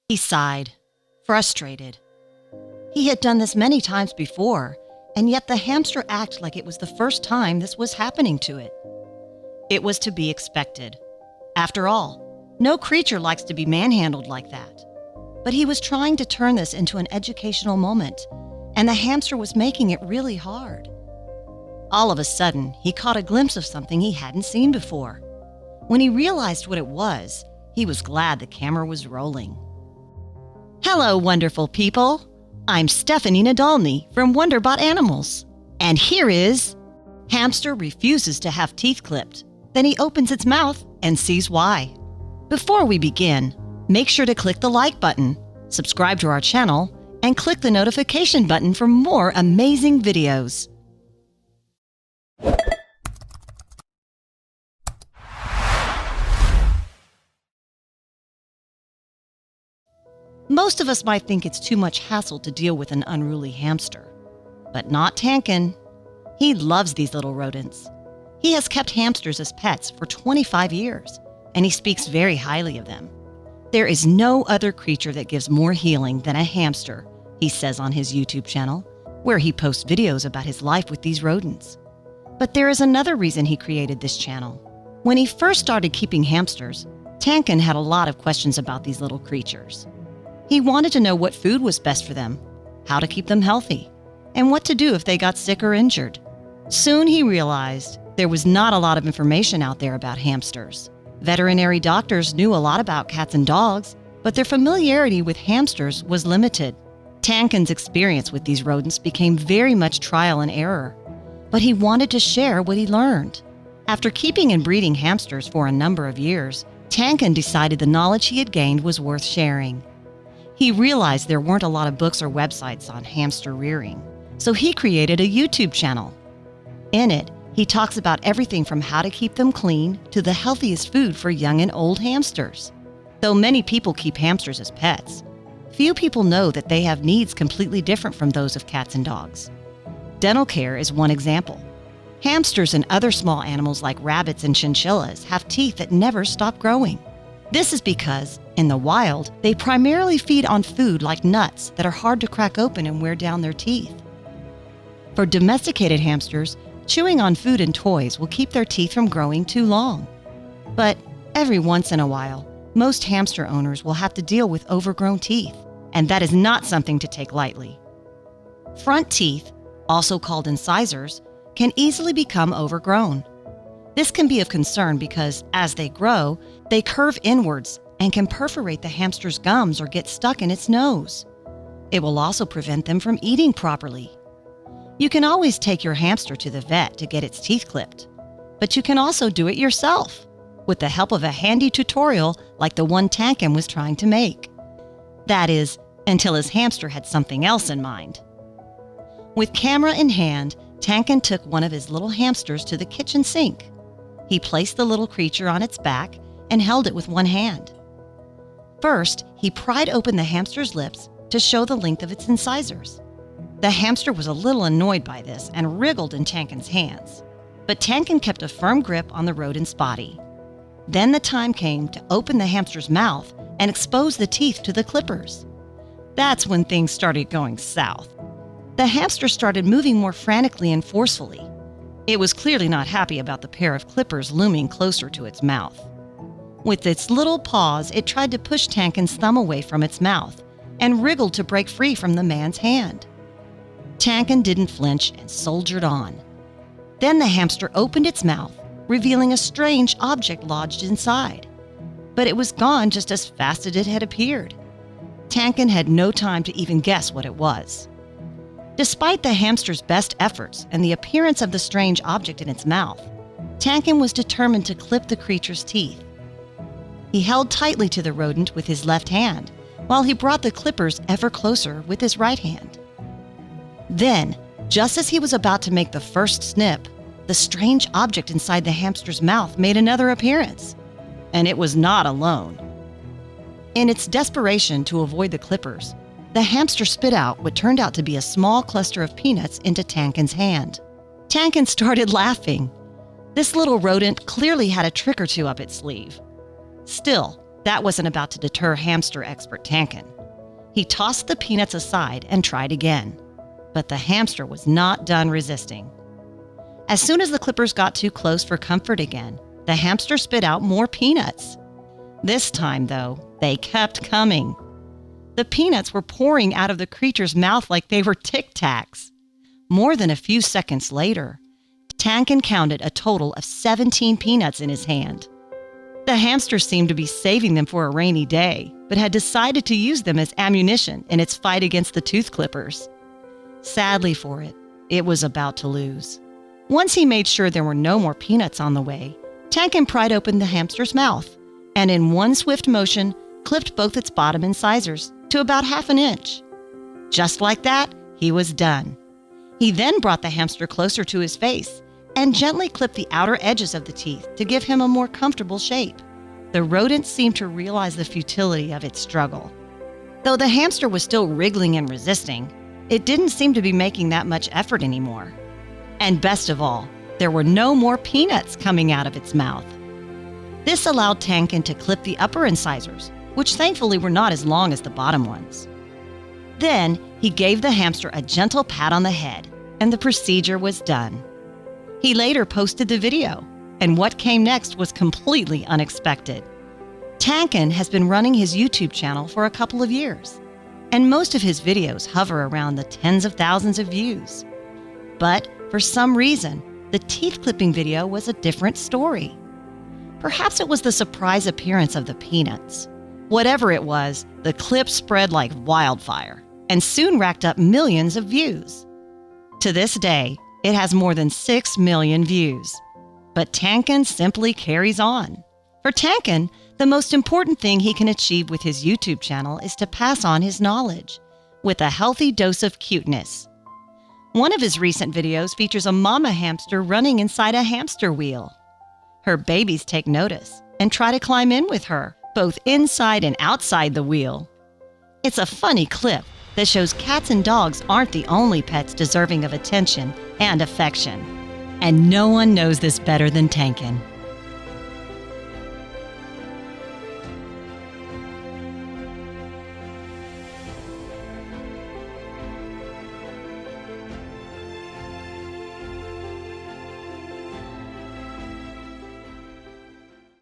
He sighed, frustrated. He had done this many times before, and yet the hamster acted like it was the first time this was happening to it. It was to be expected. After all, no creature likes to be manhandled like that. But he was trying to turn this into an educational moment, and the hamster was making it really hard. All of a sudden, he caught a glimpse of something he hadn't seen before. When he realized what it was, he was glad the camera was rolling. Hello, wonderful people! I'm Stephanie Nadolny from Wonderbot Animals. And here is... Hamster refuses to have teeth clipped. Then he opens its mouth and sees why. Before we begin, make sure to click the like button, subscribe to our channel, and click the notification button for more amazing videos. Most of us might think it's too much hassle to deal with an unruly hamster. But not Tankin. He loves these little rodents. He has kept hamsters as pets for 25 years, and he speaks very highly of them. There is no other creature that gives more healing than a hamster, he says on his YouTube channel, where he posts videos about his life with these rodents. But there is another reason he created this channel. When he first started keeping hamsters, Tankin had a lot of questions about these little creatures. He wanted to know what food was best for them, how to keep them healthy, and what to do if they got sick or injured. Soon he realized there was not a lot of information out there about hamsters. Veterinary doctors knew a lot about cats and dogs, but their familiarity with hamsters was limited. Tankin's experience with these rodents became very much trial and error, but he wanted to share what he learned. After keeping and breeding hamsters for a number of years, Tankin decided the knowledge he had gained was worth sharing. He realized there weren't a lot of books or websites on hamster rearing, so he created a YouTube channel. In it, he talks about everything from how to keep them clean to the healthiest food for young and old hamsters. Though many people keep hamsters as pets, few people know that they have needs completely different from those of cats and dogs. Dental care is one example. Hamsters and other small animals like rabbits and chinchillas have teeth that never stop growing. This is because, in the wild, they primarily feed on food like nuts that are hard to crack open and wear down their teeth. For domesticated hamsters, chewing on food and toys will keep their teeth from growing too long. But every once in a while, most hamster owners will have to deal with overgrown teeth, and that is not something to take lightly. Front teeth, also called incisors, can easily become overgrown. This can be of concern because, as they grow, they curve inwards and can perforate the hamster's gums or get stuck in its nose. It will also prevent them from eating properly. You can always take your hamster to the vet to get its teeth clipped, but you can also do it yourself with the help of a handy tutorial like the one Tankin was trying to make. That is, until his hamster had something else in mind. With camera in hand, Tankin took one of his little hamsters to the kitchen sink. He placed the little creature on its back and held it with one hand. First, he pried open the hamster's lips to show the length of its incisors. The hamster was a little annoyed by this and wriggled in Tankin's hands, but Tankin kept a firm grip on the rodent's body. Then the time came to open the hamster's mouth and expose the teeth to the clippers. That's when things started going south. The hamster started moving more frantically and forcefully. It was clearly not happy about the pair of clippers looming closer to its mouth. With its little paws, it tried to push Tankin's thumb away from its mouth and wriggled to break free from the man's hand. Tankin didn't flinch and soldiered on. Then the hamster opened its mouth, revealing a strange object lodged inside. But it was gone just as fast as it had appeared. Tankin had no time to even guess what it was. Despite the hamster's best efforts and the appearance of the strange object in its mouth, Tankin was determined to clip the creature's teeth. He held tightly to the rodent with his left hand, while he brought the clippers ever closer with his right hand. Then, just as he was about to make the first snip, the strange object inside the hamster's mouth made another appearance, and it was not alone. In its desperation to avoid the clippers, the hamster spit out what turned out to be a small cluster of peanuts into Tankin's hand. Tankin started laughing. This little rodent clearly had a trick or two up its sleeve. Still, That wasn't about to deter hamster expert Tankin. He tossed the peanuts aside and tried again. But the hamster was not done resisting. As soon as the clippers got too close for comfort again, the hamster spit out more peanuts. This time, though, they kept coming. The peanuts were pouring out of the creature's mouth like they were Tic Tacs. More than a few seconds later, Tankin counted a total of 17 peanuts in his hand. The hamster seemed to be saving them for a rainy day, but had decided to use them as ammunition in its fight against the tooth clippers. Sadly for it, it was about to lose. Once he made sure there were no more peanuts on the way, Tankin pried open the hamster's mouth, and in one swift motion, clipped both its bottom incisors to about half an inch. Just like that, he was done. He then brought the hamster closer to his face and gently clipped the outer edges of the teeth to give him a more comfortable shape. The rodent seemed to realize the futility of its struggle. Though the hamster was still wriggling and resisting, it didn't seem to be making that much effort anymore. And best of all, there were no more peanuts coming out of its mouth. This allowed Tankin to clip the upper incisors, which thankfully were not as long as the bottom ones. Then he gave the hamster a gentle pat on the head, and the procedure was done. He later posted the video, and what came next was completely unexpected. Tankin has been running his YouTube channel for a couple of years, and most of his videos hover around the tens of thousands of views. But for some reason, the teeth clipping video was a different story. Perhaps it was the surprise appearance of the peanuts. Whatever it was, the clip spread like wildfire and soon racked up millions of views. To this day, it has more than 6 million views. But Tankin simply carries on. For Tankin, the most important thing he can achieve with his YouTube channel is to pass on his knowledge, with a healthy dose of cuteness. One of his recent videos features a mama hamster running inside a hamster wheel. Her babies take notice and try to climb in with her, both inside and outside the wheel. It's a funny clip that shows cats and dogs aren't the only pets deserving of attention and affection. And no one knows this better than Tankin.